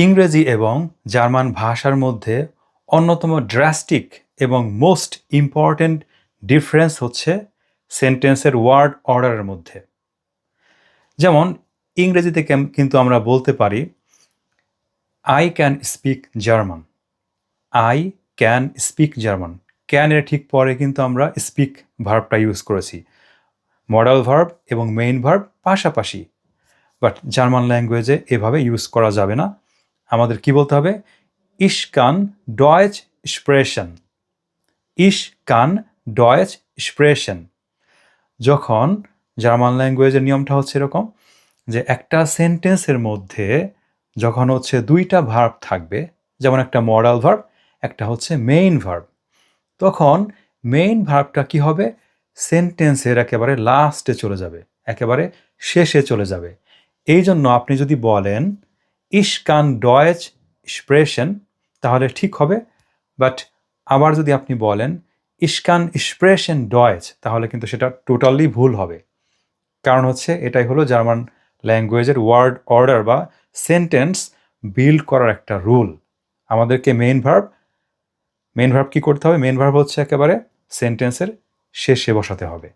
ইংরেজি এবং জার্মান ভাষার মধ্যে অন্যতম ড্রাস্টিক এবং মোস্ট ইম্পর্ট্যান্ট ডিফারেন্স হচ্ছে সেন্টেন্সের ওয়ার্ড অর্ডারের মধ্যে। যেমন ইংরেজিতে কিন্তু আমরা বলতে পারি I can speak German. I can speak German. Can এর ঠিক পরে কিন্তু আমরা স্পিক ভার্বটা ইউজ করেছি। মডাল ভার্ব এবং মেইন ভার্ব পাশাপাশি। বাট জার্মান ল্যাঙ্গুয়েজে এভাবে ইউজ করা যাবে না। আমাদের কি বলতে হবে? Ich kann Deutsch sprechen. Ich kann Deutsch sprechen. যখন জার্মান ল্যাঙ্গুয়েজের নিয়মটা হচ্ছে এরকম যে একটা সেন্টেন্সের মধ্যে যখন হচ্ছে দুইটা ভার্ব থাকবে, যেমন একটা মডাল ভার্ব, একটা হচ্ছে মেইন ভার্ব, তখন মেইন ভার্বটা কি হবে? সেন্টেন্সের একেবারে লাস্টে চলে যাবে, একেবারে শেষে চলে যাবে। এই জন্য আপনি যদি বলেন Ich kann Deutsch sprechen তাহলে ঠিক হবে। বাট আবার যদি আপনি বলেন Ich kann sprechen Deutsch তাহলে কিন্তু সেটা টোটালি ভুল হবে। কারণ হচ্ছে এটাই হলো জার্মান ল্যাঙ্গুয়েজের ওয়ার্ড অর্ডার বা সেন্টেন্স বিল্ড করার একটা রুল। আমাদেরকে মেইন ভার্ব কি করতে হবে? মেইন ভার্ব হচ্ছে একেবারে সেন্টেন্সের শেষে বসাতে হবে।